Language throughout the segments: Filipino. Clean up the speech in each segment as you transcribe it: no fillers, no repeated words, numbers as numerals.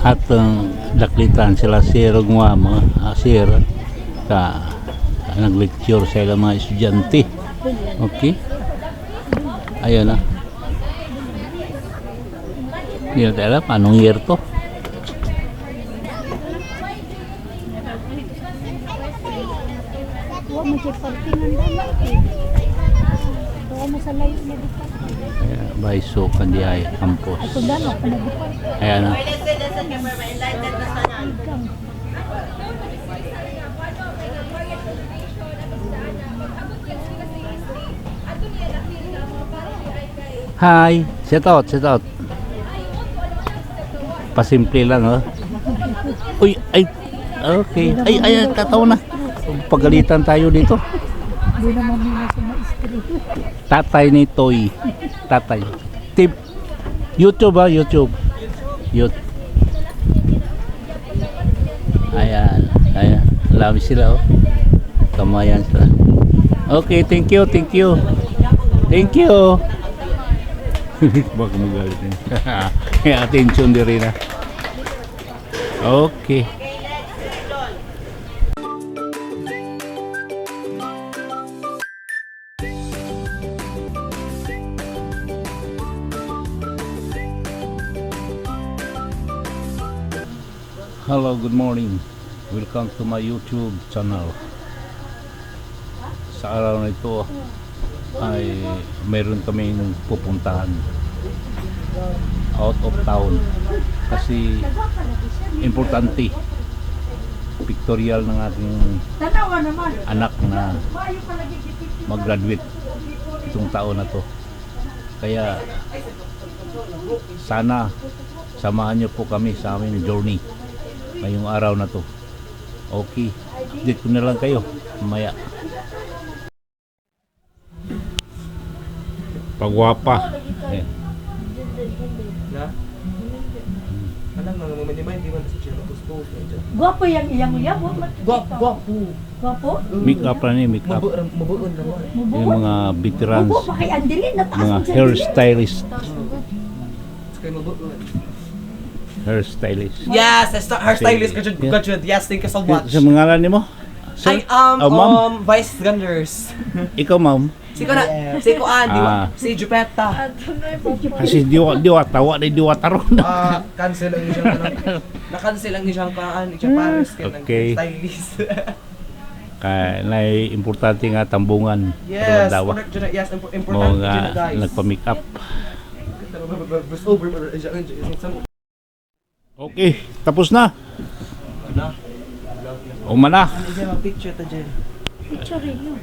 At daklitan sila sir nga mga sir ka nag-lecture sa ilang mga estudyante. Okay? Ayun na. Hindi natin alam anong year to. Baiso Kandiay Campus. Ayan na. Hi, set out. Pasimple lang, oh. Uy, ay, okay. Ay, tataw na. Pagalitan tayo dito. Tatay ni Toy. Tatay. Tip. YouTube ba? YouTube. Ayan. Lami sila, oh. Kamayan sila. Okay, thank you. Baka magalit niya. Kaya attention din rin, ha. Okay. Hello, good morning. Welcome to my YouTube channel. Sa araw na ito ay meron kaming pupuntahan out of town kasi importante pictorial ng ating anak na mag-graduate itong taon na to, kaya sana samahan nyo po kami sa aming journey ngayong araw na to. Okay, update ko na lang kayo mamaya. Pagwapa. Gwapo yang iyang Gwapo? Make up na ni, make up. Yung mga veterans, mga hairstylist. Yes, hairstylist. Good. Yes, thank you so much. Sa mga ni mo? I ma'am? Vice Ganders. Ikaw, ma'am? Si Kuan, si Jupetta. Kasi diwa tawa na diwa taron. Cancel ang isang na-cancel ang isang kaan, isang Paris Okay. Stylist. Kaya na importante nga tambungan. Yes, dawa. Yes, Mo important nga guys. nagpa-make up. Okay, tapos na. Umana. Picture ta dyan. Picture niyo.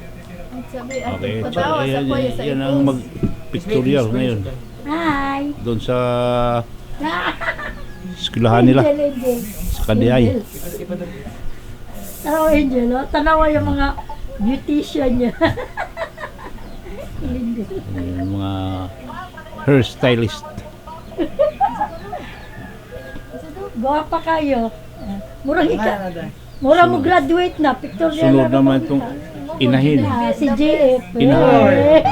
Okay, so yan ang mag-pictorial ngayon. Hi. Doon sa eskwelahan nila. Sa Kandiay. Angel, oh. Tanawa yung mga beautician niya. Yung mga hairstylist. Gwapa kayo. Mura mo graduate na. Pictorial Sunod naman itong inahin. Si JF. Inahin.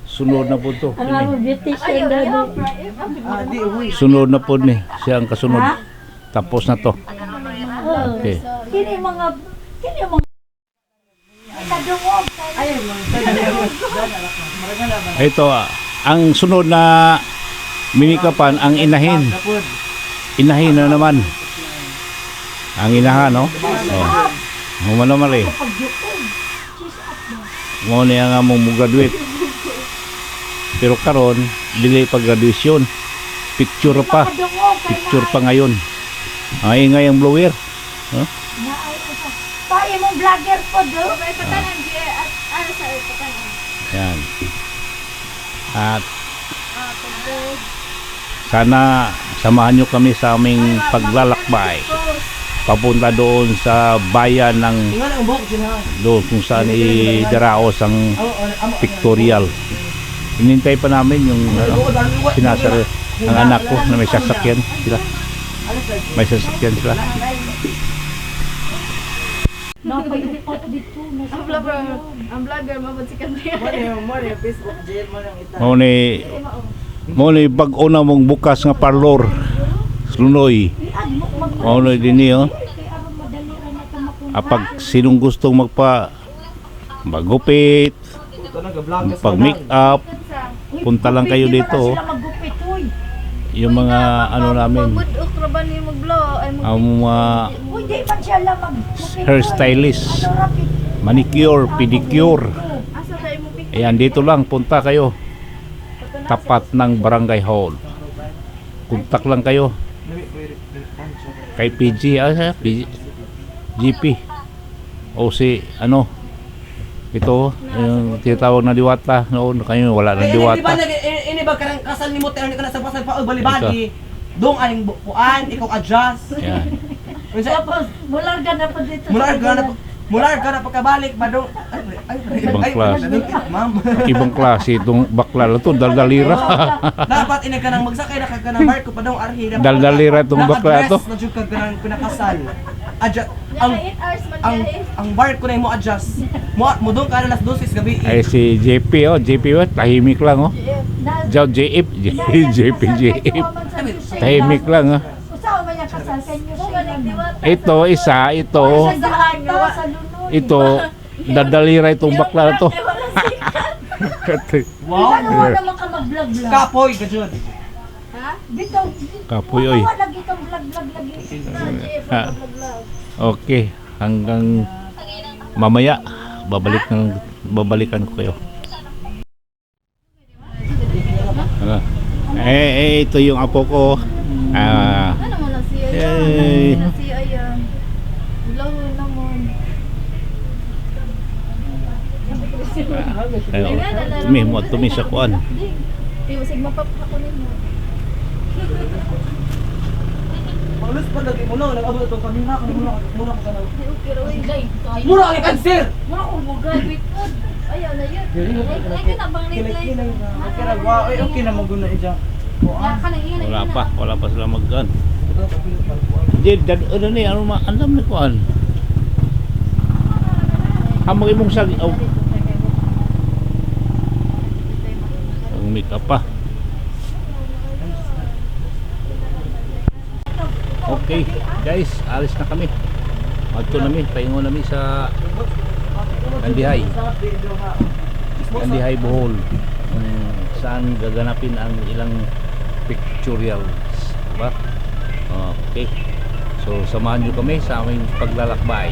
Sunod na po ito. Ang among beautician na Sunod na po ni. Siya ang kasunod. Tapos na to. Okay. Kini mga Ito ang sunod na minikapan ang inahin. Inahin na naman. Ang inahan, no? Oh. Humano mali. Mo niya nga mong graduate. Pero karon dili pa graduation. Picture pa. Picture pa ngayon. Ay ngayong blower. Huh? tayo mong vlogger po do. Yan. At sana samahan nyo kami sa aming paglalakbay papunta doon sa bayan ng doon kung saan idaraos ang pictorial. Hinintay pa namin yung sinasar ang anak ko na may sasakyan sila. May sasakyan sila. Ang vlogger mabot si Kandria. Mo ni bag-o na mong bukas nga parlor. Lunoy. Mauno din niyo. Pag sinong gustong magupit, Ito nag-vlog ka sa pag make up, punta lang kayo dito. Sila magupit, uy. Yung mga ano namin, Magudok ra ba ni maglo? Ay ang mga Uy, di man siya lang magupit. hairstylist, Ano, rapid? manicure, pedicure. asa tayo mo pick? Ayan, dito lang, punta kayo. Tapat ng barangay hall. Kontak lang kayo. Kay PG, GP. O si, ano, ito, yung tinatawag na diwata. Noon, kayo wala na Di ba diwata. inibag ka ng kasal ni mo, tayo ka na sa pasal pa, balibali. Dong aning bukuan, ikaw adjust. Ayan. Tapos, mularga na pa dito. Mular ka na pagkabalik, ba dong, Ibang klase. Ma'am. Ibang klase itong bakla na to, daldalira. Dapat ina ka nang magsakay na ka ng barko pa dong arhi. Daldalira itong bakla to. Na-address na jud ka nang pinakasal. Adjust. Ang 8 hours man ang dahil. ang barko na mo adjust. Mo dong ka na alas 12 gabi. Ay si JP, oh, JP, oh, tahimik lang, oh. Jow JF, JP, JF. Tahimik lang, oh. Usawa man yung kasal sa inyo siya lang. Ito, isa, ito, ito, dadalira itong bakla na to. Wow. Ano wala naman ka mag-vlog-vlog? Kapoy ka jud. Ha? Dito, Kapoy, oy. wala lagi kang vlog-vlog lagi. Ha. Okay, hanggang mamaya babalikan ko kayo. Ano? Ito yung apo ko. Ano mo na siya Eh. yan? Na siya yan. Laho naman. Tumi sa kuan. Di usig mapapako ninyo. Paulus pa lagi mo no, nag-abot itong kanina ka muna ka na. Di okay ra oy. Mura ang cancer. Mura ko mo graduate ko. Ayaw na yun. Ay ka na bang Kilay-kilay na. Okay ra wa, okay na maguna ija. Wala pa sila mag-gun. Ano ni, alam ni kuan. Amang imong sag, make up pa. Okay, guys, alis na kami. Magto namin, paingon namin sa Kandihay. Kandihay Bohol. Saan gaganapin ang ilang pictorials, diba? Okay. So, samahan nyo kami sa aming paglalakbay.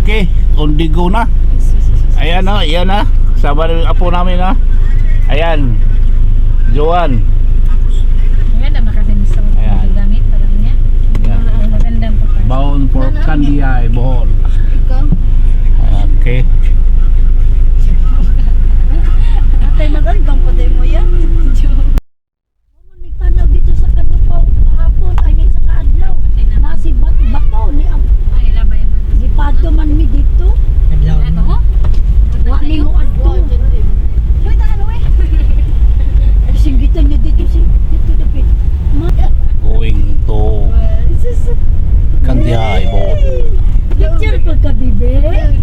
Okay, on the go na. Ayan na, ayan na. Sama ng apo namin na. Ayan. Joan. Maganda ba kasi gusto mo Ayan. gamit parang niya? Ayan. Maganda po pa. Bound for Kandihay Bohol. Ikaw. Okay. Atay magandang pa din mo yan. May panaw dito sa Kanupaw kahapon, ay may sa Kaadlaw. Nasi bato ni Ay, labay mo. Gipato man mi dito. Ano mo? Wa ni mo adto. Uy, ano eh? Ay singgitan niya dito dito dapat. Going to Kandihay Bohol. Picture pagka bibe. Ay,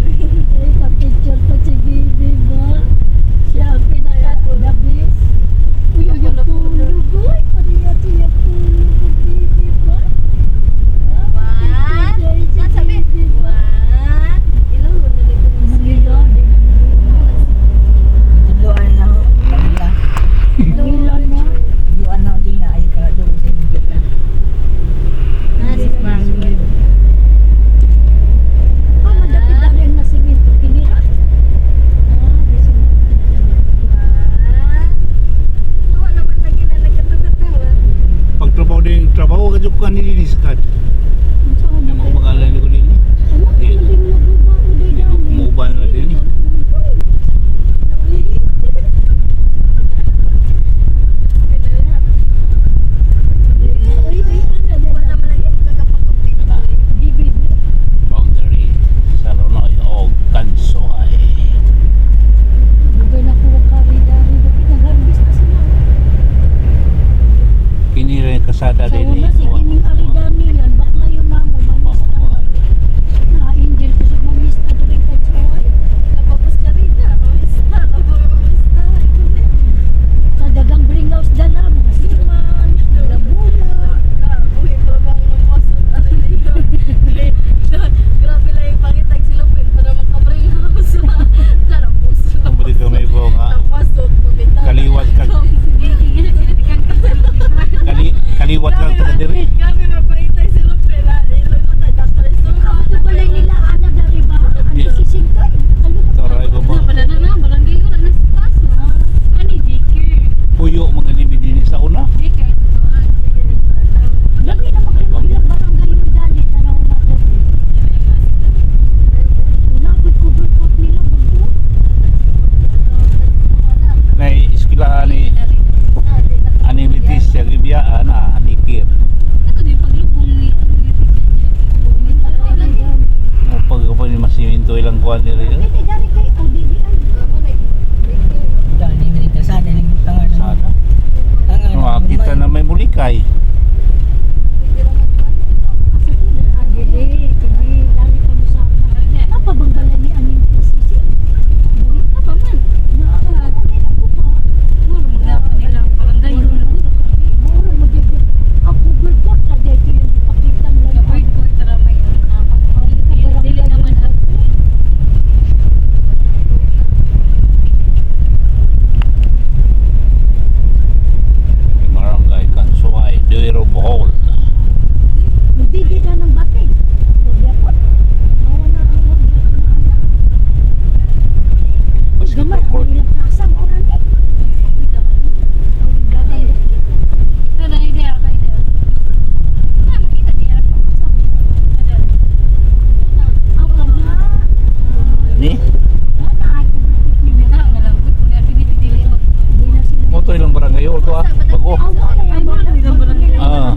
to ilang barangay yun to ah. Bago. Ay, wala ilang barangay. Ah.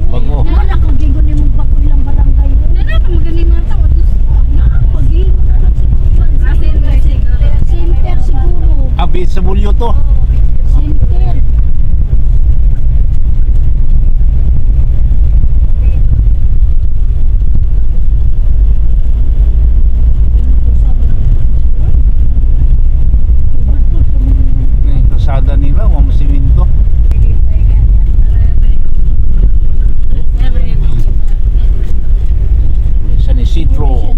Bago. Wala kang gingon ni mong bago ilang barangay. Wala pa magaling mga tao. Pag-iingon na lang siguro. Center siguro. Abi sa bulyo to. Center. Yung kasada nila, mga siminto. San Isidro,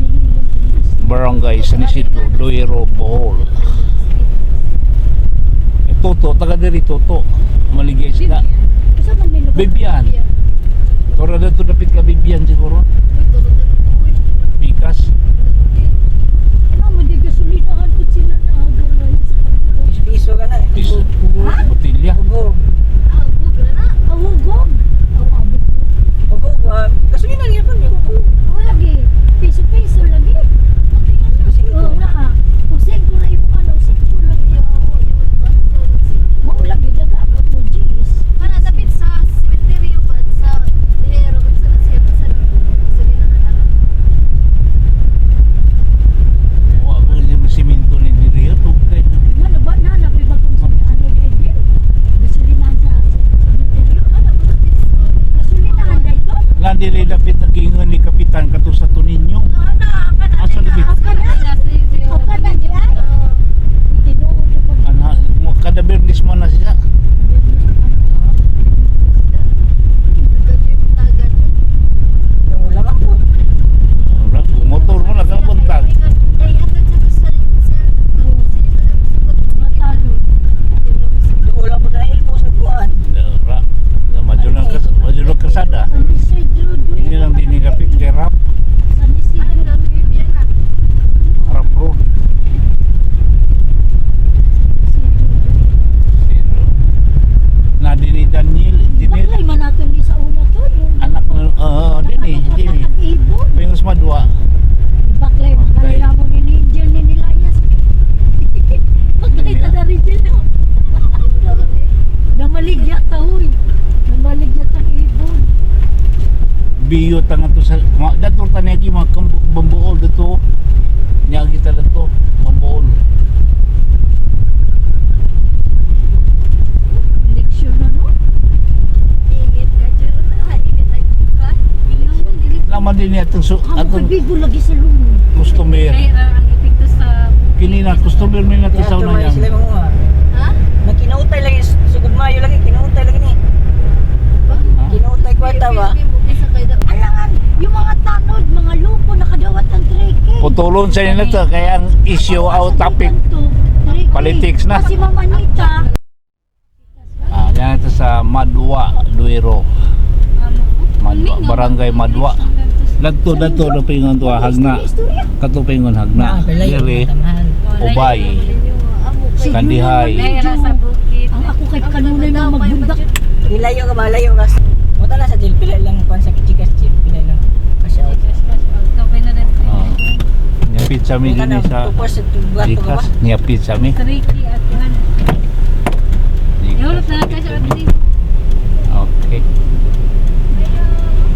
Barangay San Isidro, Duero, Bohol. Toto, taga diri Toto. Maligay sila. Bibian. Tora na ito dapit ka Bibian siguro. Pikas. Gasolinahan ko sila na agad Piso ka na eh. Piso. Botilya. Ugo. Ahugog. Ugo. Gasolina niya pa niya. Ugo. Lagi. Piso-piso lagi. Oo na. Usig ko na yung ano. Usig ko lagi. Mau lagi. Dagat mo. Jeez. Mana tapit sa cemetery pa sa Hero sa nasiyat sa gasolina na natin. Wah, yung siminto ni diri ito. Ano ba na? Napiba kong sabi. Ano din? Gasolinahan sa cemetery. Ano ba tapit sa Gasolinahan na ito? Nandiri dapit nagingon ni Kapitan kato sa Tuninyo. Asa dapit? O ka na di ay? Tinuod na pag- Ana, kada bernis mo na siya. Yung ulam ako. Motor mo na kang buntag. Mga talo. Yung ulam ko na ilmo sa kuan. Dara. Majulog kasada. San Isidro, Ini lang din nilapit kay Rap. San Isidro. Rap Road. Na din ni Daniel, engineer. Baklay man natin ni sa una to. Yung Anak ng, din eh. Ibon. Pingos madwa. Baklay man. Kaya mo ni Ninja ni Nilayas. Baklay ka na rin dyan. Namaligya tahoy. Namaligya tang ibon. Biyo tangan to sa, dator tanegi mga bambuol dito. Nya kita dito, bambuol. Eleksyon na no? Laman din niya itong Ang atong kabigo lagi sa lumo. customer. Kaya ang epekto sa Kini na customer may natisaw na Kaya yan. sila mga Nakinautay lagi. Sugod mayo lagi. Kinautay lagi ni. Ha? Kinautay kwarta ba? Alangan, yung mga tanod, mga lupo, nakadawat ang treke. Putulon sa nila to kaya ang issue out topic politics na. Si Mama Nita. Yan ito sa Madwa, Duero. Madwa, Barangay Madwa. Dagto na pingon to hagna. Kato pingon hagna. Diri Ubay, Kandihay. Naira sa bukid. Ang ako kay kanunay na magbundak. Ilayo ka ba? Layo ka. Punta na sa jail. Pila lang kuan sa chikas chip. Pila lang. Kasya. Kapay na rin. Nyapit sa mi din sa Tupos sa tubat ko ba? Dikas. Nyapit sa mi. Tricky at yan. Ihulot na natin sa rabdi. Okay.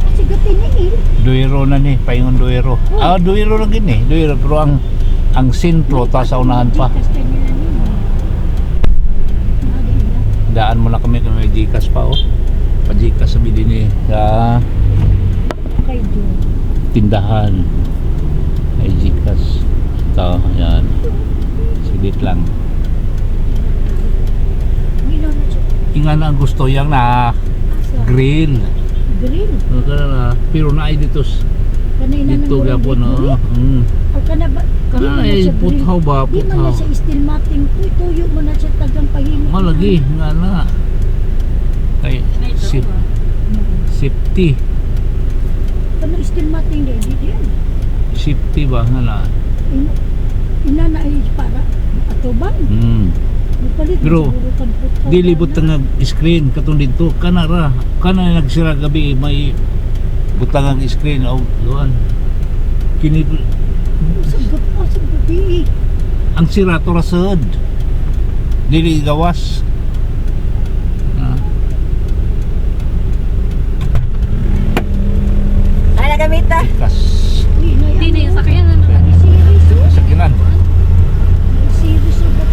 Kasi gatin ni Duero na ni, paingon Duero. Duero lang gini. Duero pero ang sentro ta sa unahan pa. Daan mo na kami may Gcash pa oh. Pa-Gcash sa din sa Kay Joe. tindahan. Ay Gcash. Ito, yan. Silit lang. Ginaw na siya. Ingan ang gusto yang na Asa? grill. Grill. Pero na ay dito Kanay na dito nang gapon no. O ka na ba? Di mo na Ay siya grill. puthaw ba Di man na puthaw. siya steel matting. Tuyo mo na siya tagang pahimo. Malagi nga na. Kay safety. Kanang steel matting din. Di yan. Safety ba nga na. Ina na ay para atubang. Mupalit Pero, siguro kan puthaw Dilibot ka na. nga screen katong dito kanara. Kana nagsira gabi may butang ang screen o doon. Kini Sa gabi. ang sira to rasod. Dili gawas. ta. Ikas. Hindi na yung sakyan na Series oh. Sakinan. May series na ba?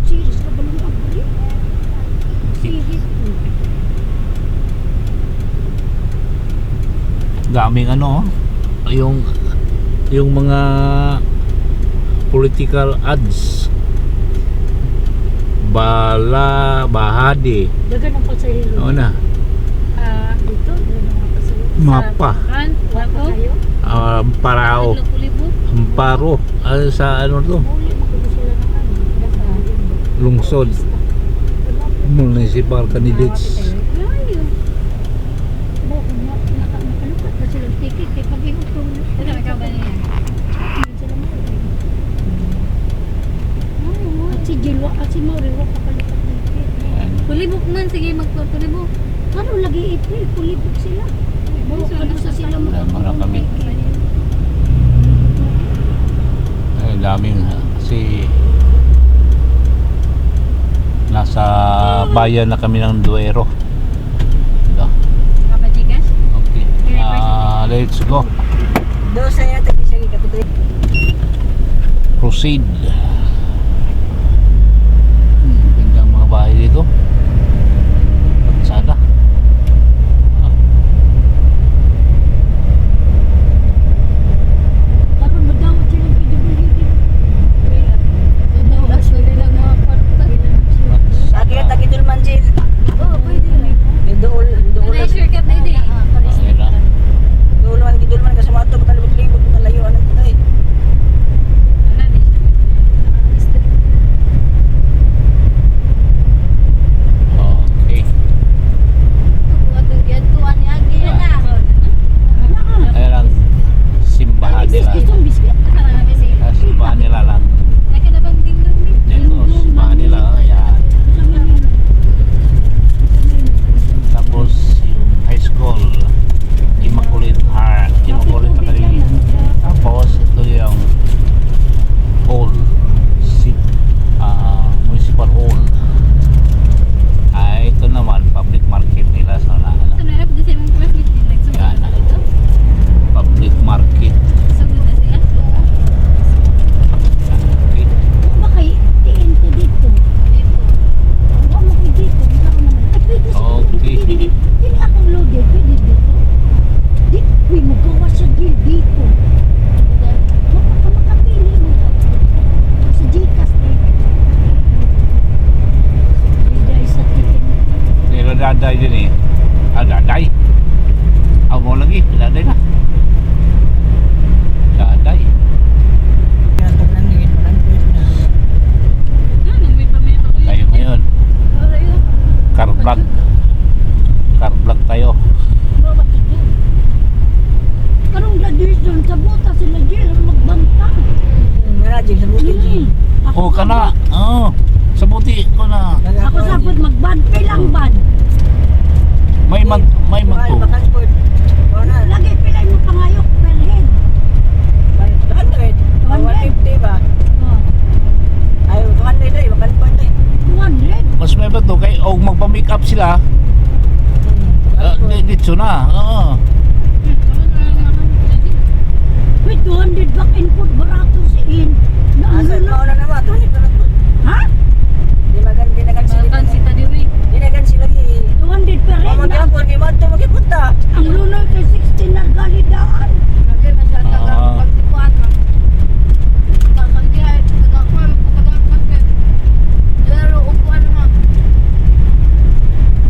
Series na ba ng abri? Series oh. Daming ano, yung mga political ads. Bahadi. Dagan ang pasahero. Ano na? Dito, dagan ang pasahero. Mapa. kan, Wapa wako, kayo? Parao. libo. Amparo. Sa ano to? Muli makuha sila ng ano. Basta. Lungsod. Municipal candidates. Layo. Nakalukat na silang ticket. Kaya pag ihog kong Ano ka ba niya? At si Jill, at si Mauri, wak kapalukat ng ticket. Kulibok man, sige magpapulibok. Ano lagi April? Kulibok sila. Ano sa sila Wala kami. Ay, daming kasi nasa bayan na kami ng Duero. Diba? Kapatikas? Okay. Let's go. Do saya tadi saya kapatid. Proceed. Gandang mga bahay dito. Patsada. Karon magdawat silang PWD. Dadawat sila lang mga kwarta. Sa akin ta kidul manjil. Oo, pwede na. Dool Ano yung shortcut na hindi? dool man kidul man kasama to patalibot-libot palayo anak kita eh. Wala na Okay. Ayan ang simbahan nila. Isang biscuit. Simbahan nila lang. Dito, simbahan nila. Ayan. Tapos yung high school, Immaculate Heart, Immaculate Academy. Tapos ito yung hall, municipal hall. Ito naman public market nila sa public market. Okay. Ba kay TNT dito? Huwag mo kay dito. Wala ko naman. Ay, pwede sa Okay. Hindi akong loaded. Pwede dito. Di, uy, magawa siya dito. Makapili mo ka. Sa Gcash dito. Dahil sa TNT. Pero daday din eh. Daday. Mo lagi, daday na. Daday. Tayo ngayon. Car vlog. Car vlog tayo. Karong graduation sa buta sila Jill magbanta. Manajil sa buti ji. Oh, kana. Oh. Sa buti ko na. Ako sapod magband pilang band. May mag to. Bakasport. Ona. Lagi pilay mo pangayok per head. 100. 150 ba? Oh, Ayo 100 ay bakassport ay. 200. Mas may ba to kay og magpa-make up sila. Dito na. Oo. Wait, 200 back and forth barato si In. Na ano Asa na? mo na naman to ni bakassport. Ha? Di nagan sila. Sita diwi. Di nagan sila gi. 200 per head Mama na. gyapon gi madto magipunta. Ang lunoy kay 16 na galidaan.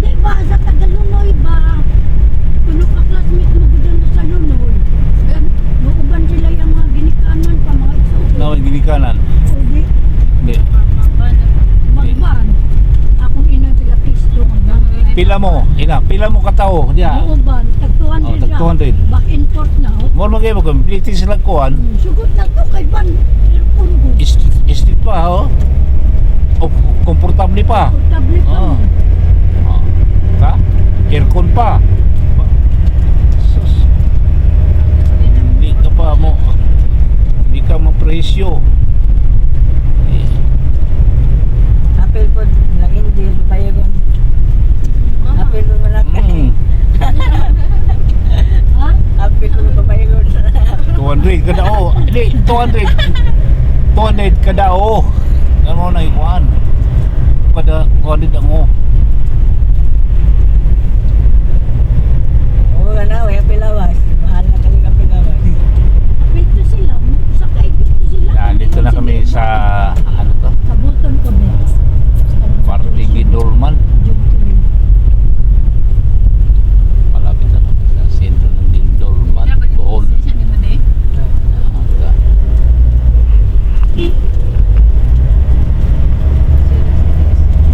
Di ba sa Tagalunoy ba? Kuno ka classmate mo gudon sa lunoy. Nuuban sila yung mga ginikanan pa mga ito. Naway ginikanan. O di, Hindi. magban. Akong inang sila pisto magban. Pila mo? Pila mo katao diya. Nuuban, tag 200 Oh, tag lang. 200. Back and forth na. Oh. Mo magay mo complete sila kuan. Sugot na to kay Ban. Earphone ko. Istit pa oh. O komportable pa. Portable pa Oh. mo. Ka? Aircon pa. Sus. Hindi ka pa mo. Hindi ka mapresyo. Apel po na hindi payagon. Apel po malaki. Mm. Ha? Apel po 200 kada o. Ano na ikuan? Kada 200 ang o. Oo nga na, wala pilawas. Mahal na kami ang pilawas. Dito sila. Sakay dito sila. Yan, dito na kami sa ano to? Kabuton ko, Bex. Parting Gindolman. Malapit na kami sa sentro ng Gindolman, Bohol.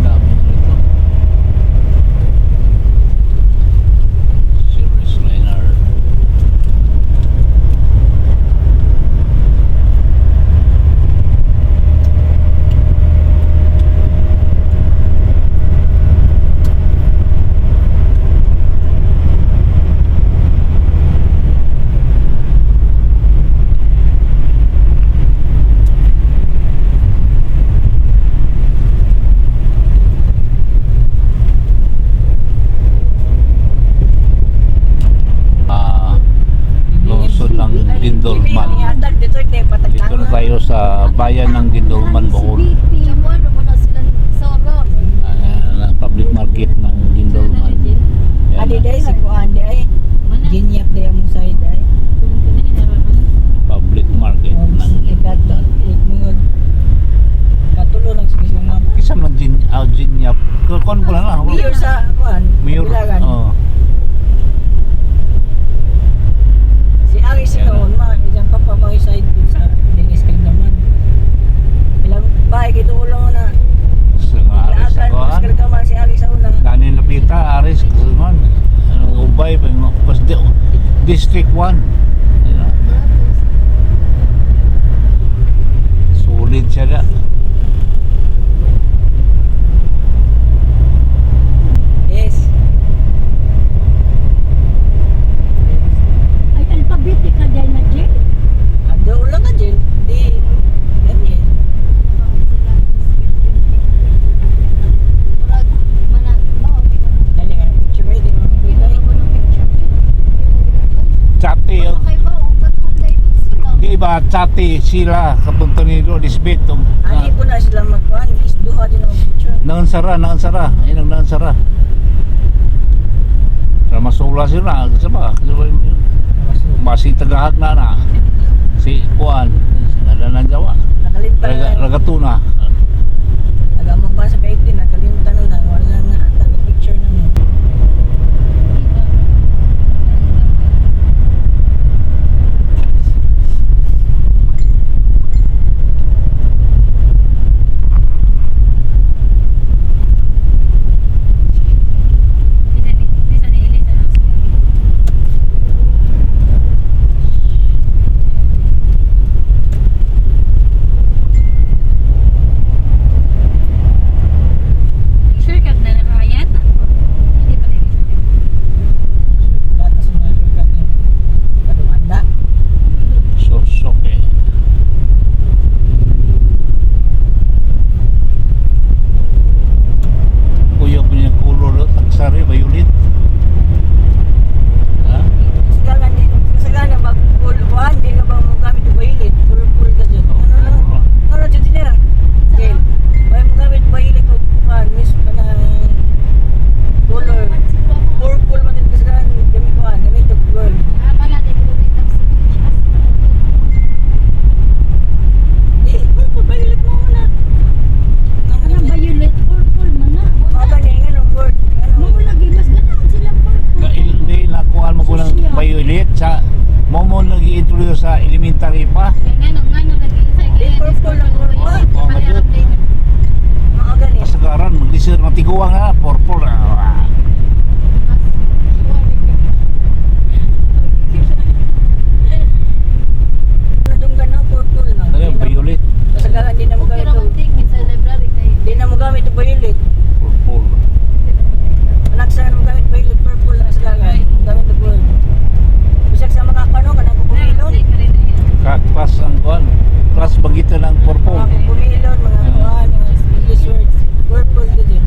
Dami nito. Service liner. Lungsod ng Gindolman. Dito na tayo sa bayan ng Gindolman, Bohol. Jamuan naman na sila solo. Ayan, public market ng Gindolman. Yan. Adi day si kuan di ay. Ginyap day ang side ay. Public market Oh, ng ikato, ikmod. Katulo lang sige sa mga Kisa man Ginyap. Kon ko na lang. mayor sa kuan. Mayor. Bilagan. Oh. Si Ari si Yan. Kaon ma, isang papa mo side dun sa Dennis kay naman. Ilang bahay kito ulang na. Sa mga aris Laagan mo ko. sa kalkaman si Ari sa una. Dani Lapita, aris kusuman. Ubay pa yung District 1. Sulit siya da. Yes. Ay, alphabeti ka dyan na, Jay. Ando ulang ka Jill. Di ganyan. Murag mana mao Dali ka picture ay di mo bigay. Chati yun. kay ba og katulay pud sila. Di ba chati sila kapunta ni Rodisbet. Ani ko na sila magkuhan. Isduha din ang picture. Nangansara. Ayun ang nangansara. Masula sila. Sa ba? Masih tagahag na. Si Kuan. Sinadanan Jawa. Nakalimtan na. Ragatuna. Nagamang ba sa 18, nakalimutan na lang. Wala nga ata na picture na mo. Shortcut na nakayan. Hindi pa nag Data sa mga shortcut niya. Kadumanda. Sosok eh. Kuya po niya color. Taksari, violet. Ha? Kasagalan din. Kasagalan na mag-pulpuan. Di ka ba mo gamit yung violet? Pulpul ka dyan. Ano dyan din nila? Gail. May mo gamit violet o pan. Miss pa na color. Purple man din kasagalan. Gamit ko gamit yung gold. Mana di ko bitang sa picture. Di, purple violet mo muna. Anong violet purple man na. Mga ganyan nga ng word. Mo lagi mas ganahan sila purple. Hindi nakuha mo ko ng violet sa mo nag-introduce sa elementary pa. ngano lagi sa Di, purple lang word pa. Mga ganyan. Kasagaran maglisir matiguang na purple. Ano dong ganang purple na? Ano yung violet? Kasagalan din na mo gamit yung sa library kay di na mo gamit yung violet. Purple. Anak sa mo gamit violet purple na kasagalan. Gamit yung gold. Bisag sa mga kano kanang pumilon. Class ang kuan. Class bagita ng purple. Mga pumilon, mga kuhan, mga English words. Purple din.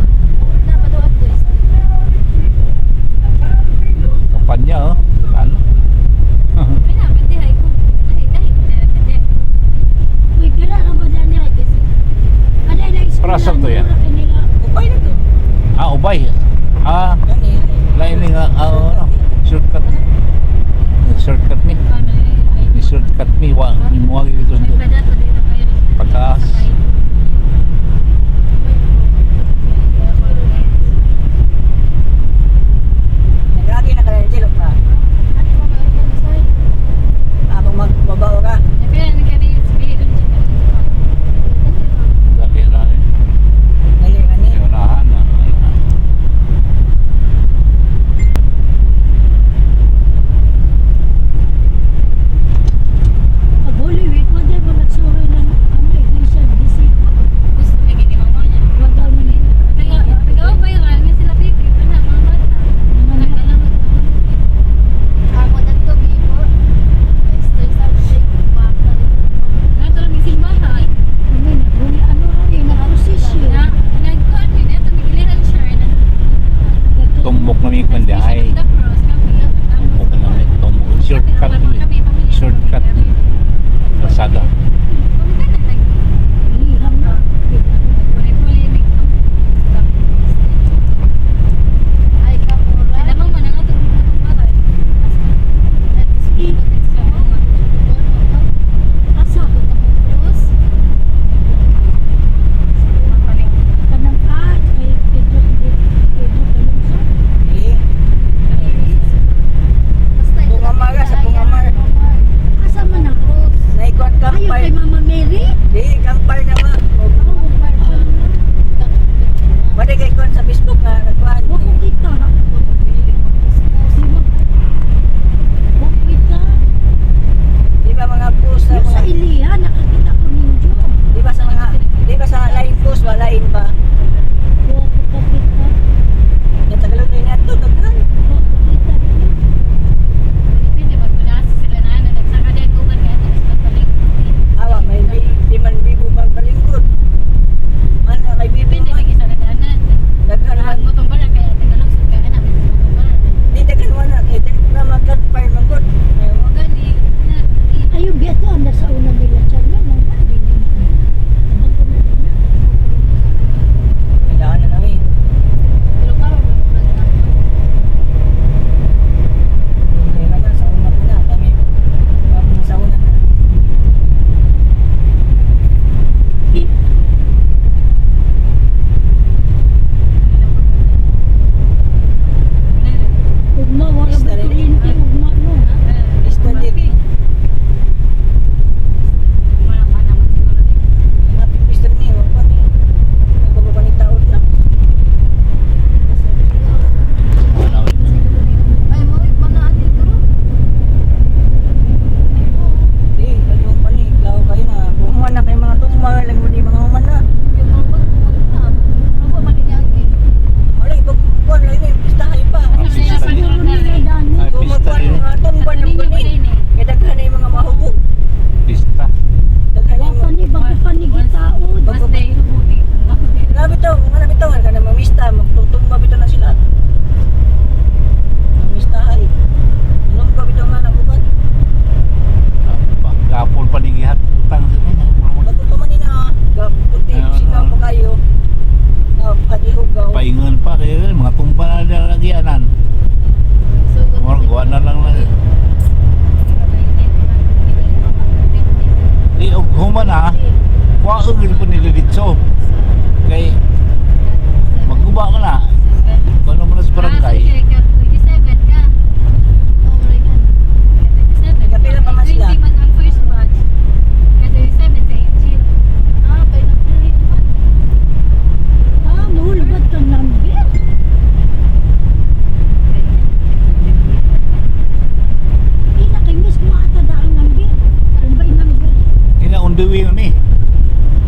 na paduat ko. Kampanya oh. Ano? Ay na, pwede hay ko. Ay. Asa to ya? Upay na to. Ubay. Gani. Lain ni nga shortcut. Shortcut ni. Ni shortcut ni wa ni mo dito pagkas. Nagragi na ka na jilok ka. Habang magbabaw ka. Dali na ni. Dali ka ni. Unahan na. Holy Week, wala mo nagsuroy ng iglesia bisita. Wala man yun. Ako dagto before. Stay subject. Baka Ano rin, nag-procession. Tumbok na mi kundi ay. Tumbok na mi tumbok. Shortcut ni. Shortcut ni. Kalsada. Liham na. ay kamura. Asa, kanang kay Pedro Calungsod. Eh, Pungamar ka sa Pungamar. Asa man ako? Naikon Ayaw kampay. kay Mama Mary. Di kampay na ma. Wala kay kon sa Facebook nga nagkuhan. Wako kita. Wako kita. Di ba mga post sa Yung sa mga Iliha, nakakita ko ninyo. di ba sa line post walain ba? Wako kita. Yung Tagalog na yun ito, daghan. Wako kita. Awa, may di man bibo bang palingkod. Ano kay bibo man. Daghan man. Di daghan man na kay daghan na mag-confirm man gud. Ayaw beto, anda sa una nila dyan. Yan, ang hindi naman. Abang ko na din na. Kailangan na namin. Kaya na sa una na kami. Kami sa una na. Ugma, wala ba Basta rin. kuryente, ugma, no? Basta di. Napipista ni wa pa ni. Ang pa ni taon na. Di, kadung pa ni. Lao kayo na. Buhuman na kayo mga tungma. Lang mo di mga human na. Wala, ipagkukuhan lang yun. Pistahan pa. Siguro nila dani. Ay, Kung pista magkuhan rin. mga tungban ng pa ni. Kaya daghan na yung mga mahubog. Pista. Daghan na yung Wapa ni, bago pa ni gitaod. Grabe to, mga bitaw ka na mamista, magtutungba bitaw na sila. Mamista ay. Anong ba bitaw nga nabubat? Gapol panigihat utang sa kanya. Magtutuman ni na, puti, sila pa kayo. Nakadihugaw. Paingon pa kaya mga tumba na lagyanan. Mga gawa na lang lang. Di og human ha. Kuwaon gid po nila dito. Kay magguba man na. Kuno man sa barangay. Kapila pa man sila. Mahulbat kang number. Ina kay miss maata ang number. Umbay number. Ina on the way mi.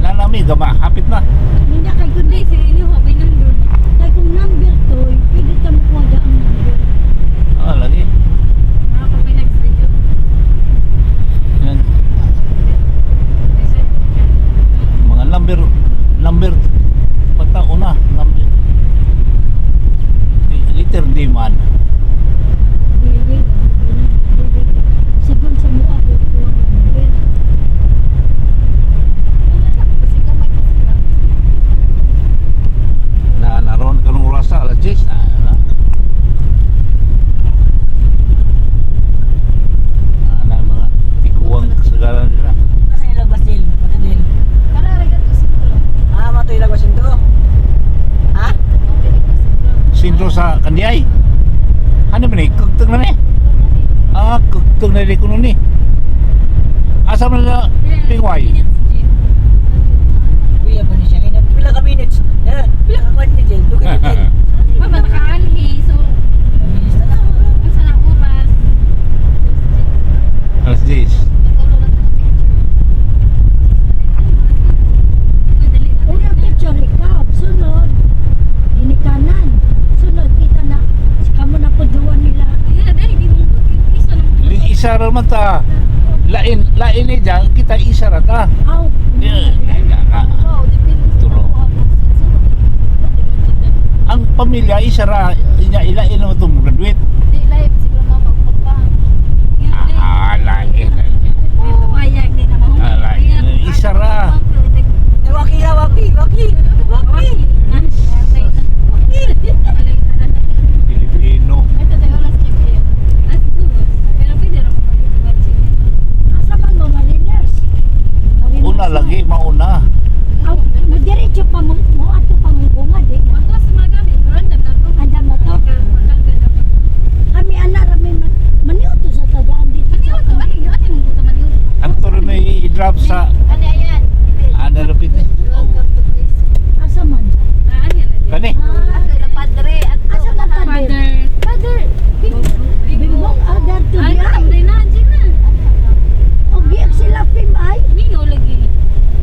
Nami gama hapit na. Hindi kay kundi. Kay kung number to, pwede tamo ko ang number. Lagi. Yan. Mga number patao na number. Liter D man. Dili. Sigon sa mua ko ang number. dito sa Kandiay. Ano ba ni? Kugtong na ni? Ah, kugtong na di ko nun ni. Asa man na pingway? Kuya ba ni siya? Pila ka minutes? Pila ka kwan ni Jel? Duga ni Jel. Mama, nakaanhi. So, Minutes na lang. kung saan ang oras? Alas 10. Una picture ikaw, sunod. Ginikanan. Sunod kita na. Kamu na puduan nila. Ayun, dahil hindi mo isa ng Isa ra man ta. Lain ni dyan, kita isa ra ta. Aw. Wow, depende sa Turo. ako. Ang pamilya isa ra, ilain mo itong graduate. Di live siguro mama pagpang. Lain. Mayag din naman. Lain. Isa ra. Waki ha, waki. Pilipino. Ito tayo last check eh. Pero pwede rin ako mag-budget. Asa man mo Mariners? Mariners Una mo. lagi, mauna. Aw, mo diretso pa mo ato pa mo bunga di. Ako sa mga gamit, random na to. Andam na to. Kami ana ra may maniuto sa tagaan dito. Maniyo to, ay, yung atin mong buta maniyo. Ang turo may i-drop sa Ano yan? ano rapid eh. Welcome to Quezon. Asa man? Naan yan na din. Kani? Ako na padre. Asa man Father. Father. Bimbong ada to Ay, di ay. nakamday na, dyan na. O giyak sila pimay. Mingaw lagi.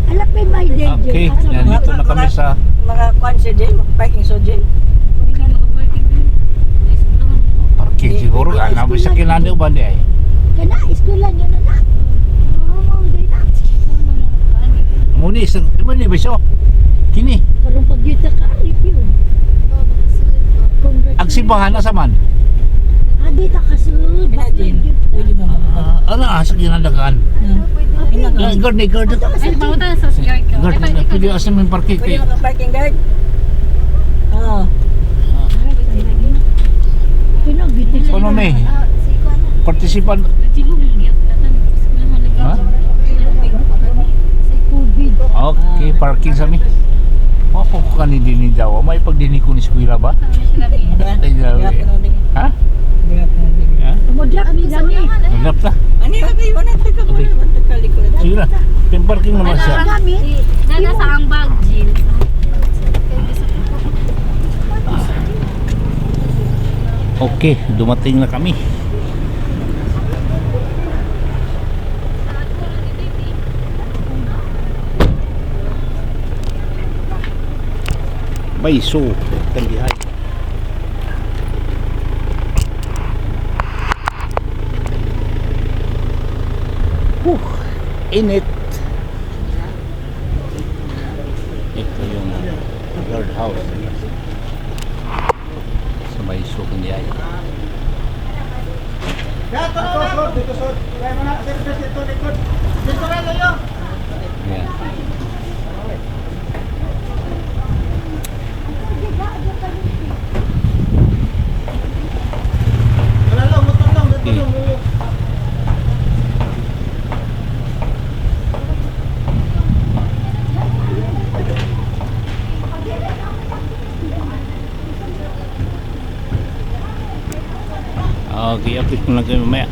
Ala pimay din. Okay, Asa man? nandito na kami sa Mga kwan si Jel, mag-parking so Jel. Hindi ka mag-parking din. Ay, siguro naman. parking siguro. Ano ba sa kinani ba di ay? Kana eskwela niyo na na. Mao day na. Muni, muni ba siya? Kini, Karong pagyuta ka review. ang simbahan na sa man. Adi ta kasunod. Kina Jel, pwede mo mag- Ano sa kinadagaan? Gord ni gord. Ay, pangutan sa CR ka. Gord, Ay, pa- pwede asa may parking Pwede kayo. mag-parking guard? Oo. Pinagiti sa Ano may? Partisipan. Nagsilog lagi ako. Tatan, eskwela mo lagi. Ha? COVID. Okay, parking sa mi. Ako ko kani din ni Jawa. May pagdini ko ni eskwela ba? Tama na sila ni. Tay Jawa. Ha? Ha? Tumudlak ni Dani. Nagap ta. Ano yung kayo? Ano yung kayo? Okay. Ano yung kayo? Sige na. May parking naman siya. Gamit. Nana sa ang bag, Jill. Okay, dumating na kami. Baiso, Kandihay. Init. Ito yung guardhouse sa Baiso, Kandihay. Ayan. Okay. Okay, update ko lang kayo mamaya.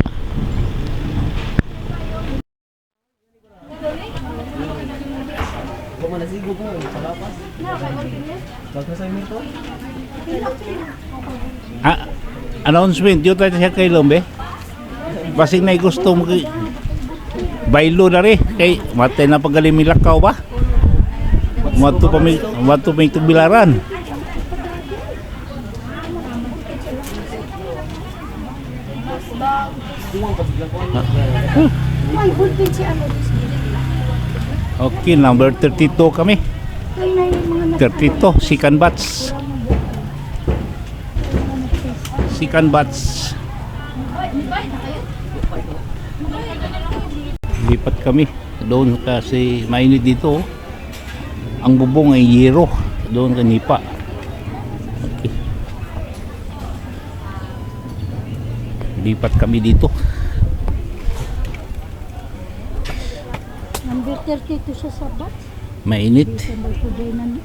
Ah, announcement yun tayo siya kay Lombe. Basing na gusto mo kay baylo na rin kay matay na pagalimilakaw ba? Mato pa may tugbilaran. May bulpin si ano. Okay, number 32 kami. Kaya na yung mga 32, second batch. Second batch. Lipat kami doon kasi mainit dito. Ang bubong ay yero doon ka Nipa. Okay. Lipat kami dito. number 32 sa sabat. Mainit. Sa day na ano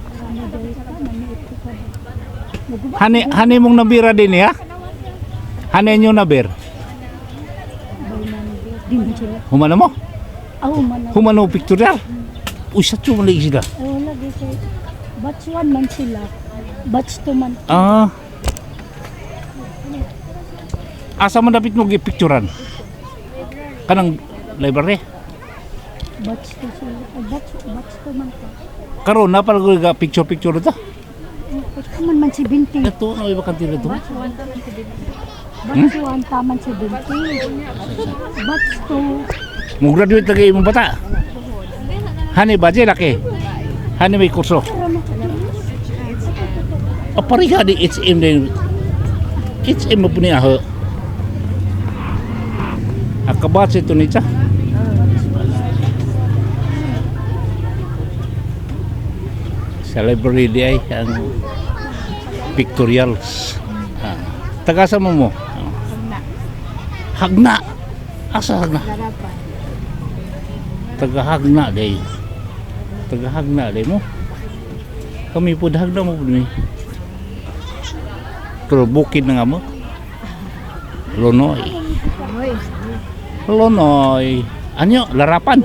day ka, naniit ka ba? Hani mong nabira din ha? Hani nyo nabir? Di man sila. Humana mo? Man. Humano pictorial? Uy, sa tsuman lagi sila. Wala dito. Batch 1 man sila. Batch 2 man. Asa man dapat mo gipicturan? Kanang library? Batch 2 sila. Batch 2 man ka. Karon na pala ga picture ito. Batch 2 man 70. Ito, ano iba kantin ito? Batch 1 taman 70. Batch 2. Mo graduate lagi imong bata. Hani baje laki. Hani may kurso. Apari ka di HM din. HM mo punya ho. Akabat ito ni cha. Sa library di ay ang pictorials. Tagasa mo. Hagna. Asa hagna? Tagahagna day. Tagahagna day mo. Kami po hagna mo po ni. Pero bukid na nga mo. Lonoy. Anyo? Larapan.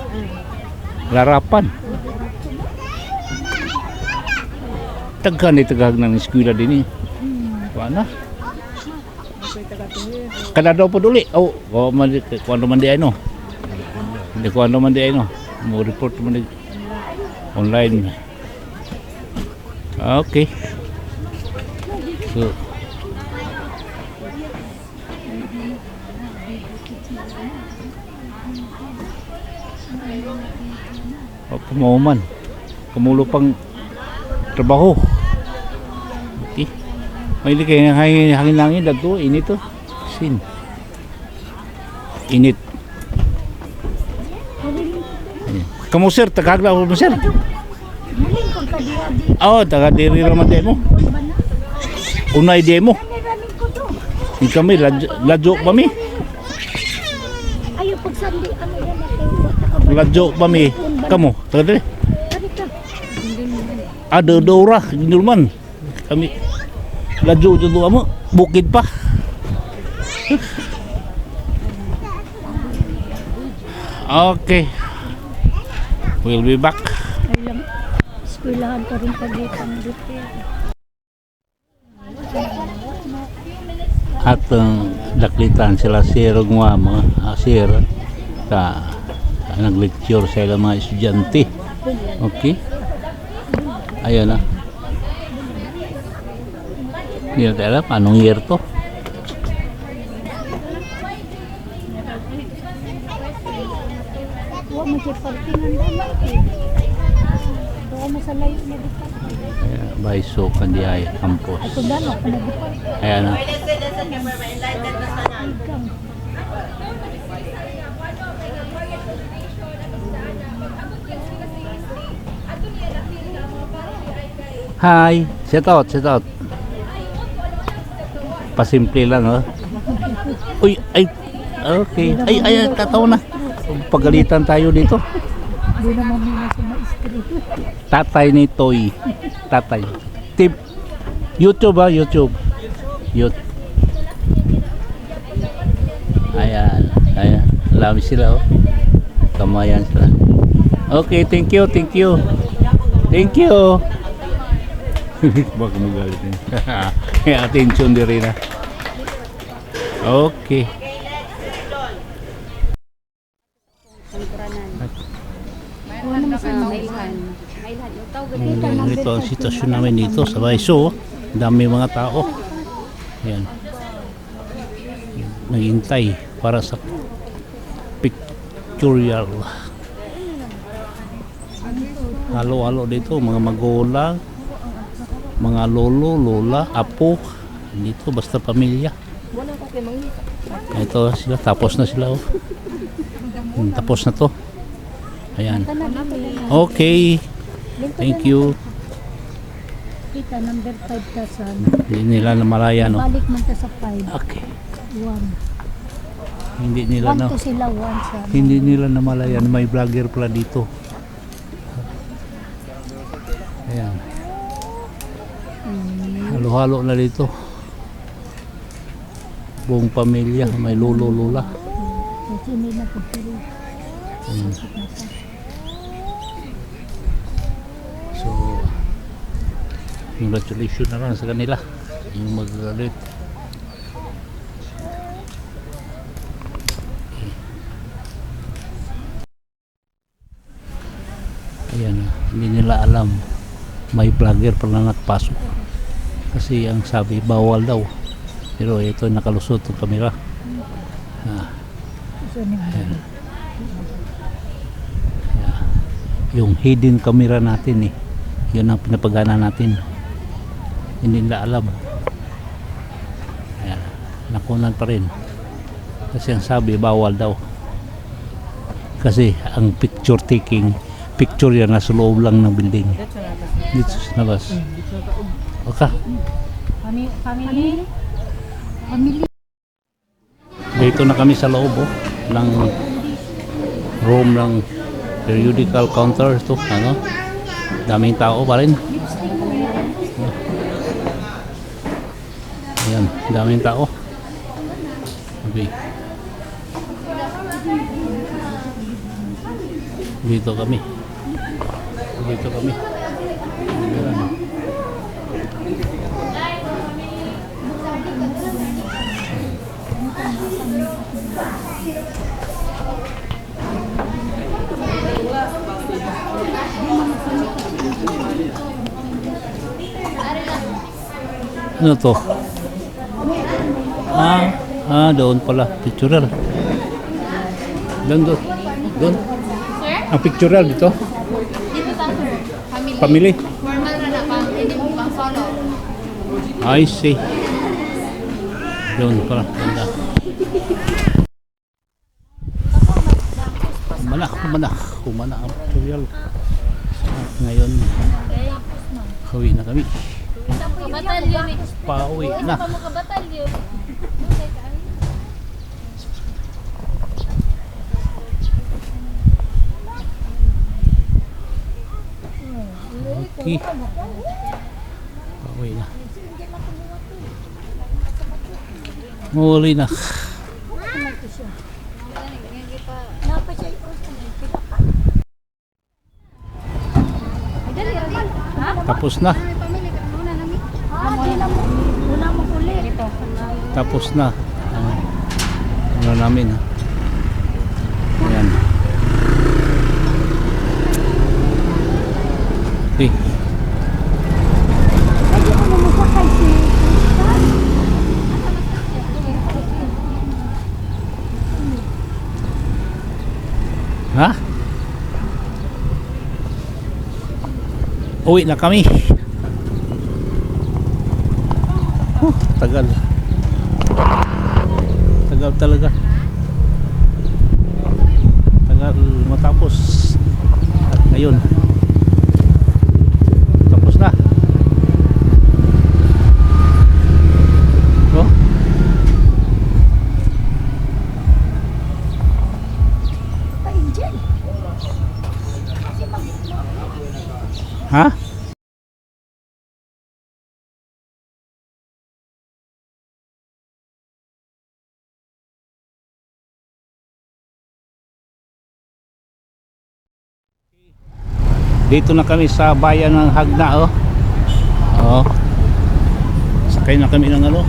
Tagahag ng eskwela din eh. Paano? Kada daw po duli. Kuwano man di ay no. Hindi kuwano man di ay no. Mo report man di. Online. Okay. So. Kumuman. Kumulo pang trabaho. Okay. May kayo hangin langit dagto init to. Sin. Init. Kamu sir, tagagla mo sir? Maling kong kadiadi. Taga diri raman demo. Unay demo. Running ko to. Ni kami ladyo kami. Ayaw pagsandi. Ano yan natin? Ladyo kami. Kamu, taga diri. Ano ka? Ada dora ginulman. Kami ladyo jud mo bukid pa. Okay. We'll be back. Ay lang. Eskwelahan ka rin pag-itang dito. At daklitan sila sir ug mga sir ta nag-lecture sa ilang mga estudyante. Okay? Ayun na. Hindi natin alam anong year to. Huwag mo siya partingan dala. Huwag mo sa layo na dito. Baiso Kandiay Campus. Ito dala ka na dito. Ayan na. Hi, set out. Pasimple lang, oh. Uy, ay, okay. Ay, tataw na. Pagalitan tayo dito. Hindi naman nila sa maestro. Tatay ni Toy. Tatay. Tip. YouTube ha, YouTube. Ayan. Lami sila, oh. Kamayan sila. Okay, thank you. Baka magalit niya. May attention din rin, ha. Okay. Ito ang sitwasyon namin dito sa Baiso. Dami mga tao. Ayan. Naghintay para sa pictorial. Halo-halo dito, mga magulang, mga lolo, lola, apo. Dito basta pamilya. Ito sila, tapos na sila, oh. Tapos na to. Ayan. Okay. Thank you. Kita number 5 ka sa Hindi nila namalayan, no? balik man ka sa 5. Okay. 1. Hindi nila 1 na to sila 1 sa. hindi nila namalayan may vlogger pala dito. Ayan. halo-halo na dito. Buong pamilya, may lolo, lola. Kasi hindi na pagpili. So, congratulations na lang sa kanila. Yung mag-graduate. Ayan, hindi nila alam may vlogger pala nakapasok kasi ang sabi bawal daw, pero ito nakalusot ang kamera. Ayan. Ayan. Yung hidden camera natin yun ang pinapagana natin, hindi nila alam. Ayan. Nakunan pa rin kasi ang sabi bawal daw kasi ang picture taking picture yan nasa loob lang ng building dito sa labas. Okay. Family? Dito na kami sa loob ng room ng periodical counter to, ano? Daming tao pa rin. Ayan, daming tao. Okay. Dito kami. Ayan. Ano to? Doon pala. Pictorial. Doon. Ang pictorial dito? Dito ta, sir. Family? Formal na na, hindi mo bang solo. I see. Doon pala. Ganda. Humana ang pictorial. At ngayon, hawi na kami. Kabatalyon eh. Pauwi na. Kabatalyon. Okay. Pauwi na. Muli na. Tapos na. Tapos na. Ano namin. Ayan. Okay. Ha? Uwi na kami. Tagal. Tagal talaga. Tagal matapos. At ngayon tapos na. Oh. Ha? Dito na kami sa bayan ng Hagna, oh. Sakay na kami ng ano.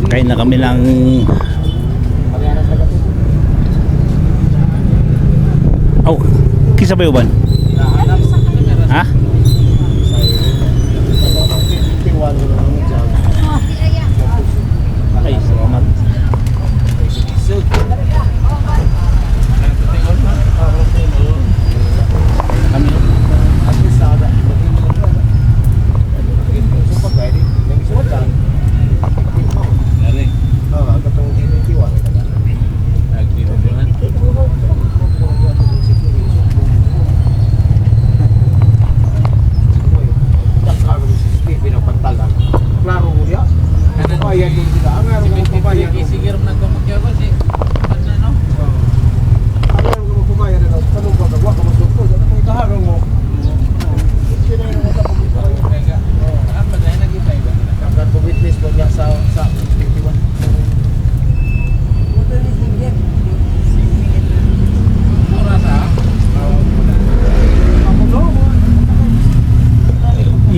Sakay na kami ng kisa ba yuban? Ha? Ay, salamat.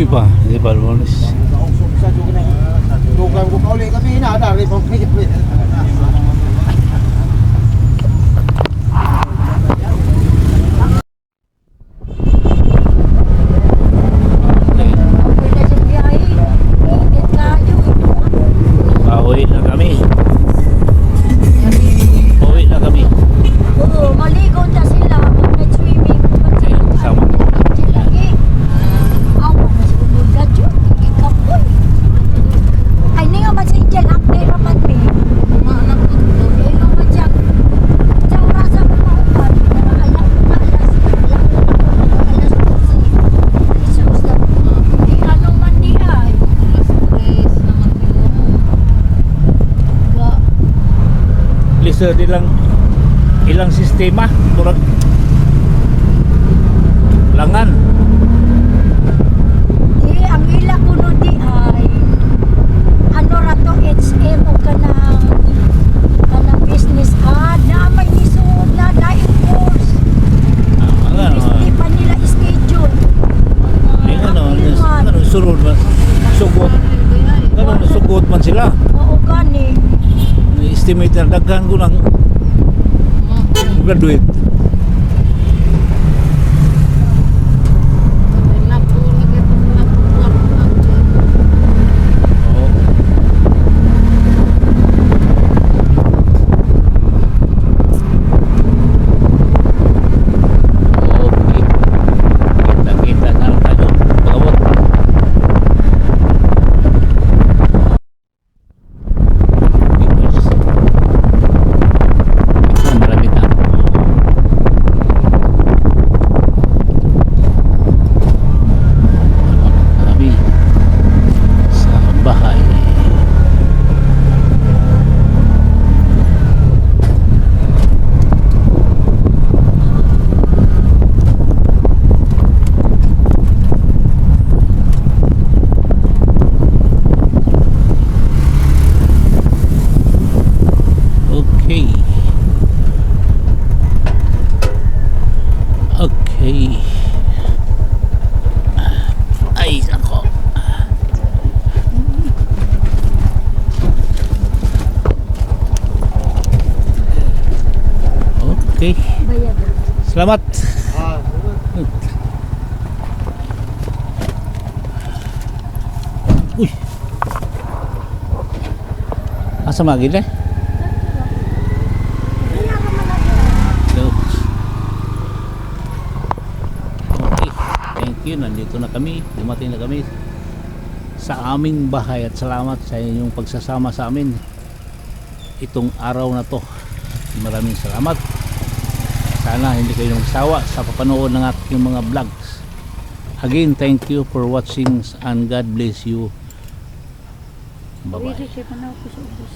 Di pa lumalis. Dugang ko kauli kami na dari pang pigit. Okay na sa biyahe. Init kayo. Pauwi na kami. Pauwi na kami. Oo, maligo na sila. Mag-swimming. Sama. Sila eh. Awa na si Umulgat yun. Ikapoy. Ay, hindi nga man sa Angel. Update naman me. Eh, nga man siya. Sa orasa ko maupan. Alam ko na alas. Alas 12. Jesus na. Eh, ano man di ay. Ga. Lisa ilang sistema turag langan. Eh, ang ila ko no di ay ano ra to HM o kanang business na may nisuod na daing course. Hindi pa nila schedule. Sunod man. Sugot. Sugot man sila. Oo gani. Estimate na daghan ko ng graduate. Oo. Okay. Kita-kita na lang tayo. Pagabot. Malapit na. Kami sa bahay. Okay. Okay. Ay, ako. Okay. Bayad. Salamat. Uy. Asa magid eh? Okay, thank you. Nandito na kami. Dumating na kami sa aming bahay at salamat sa inyong pagsasama sa amin itong araw na to. Maraming salamat. Sana hindi kayo magsawa sa papanood ng ating mga vlogs. Again, thank you for watching and God bless you. Bye-bye. Siya pa na ako sa ubos.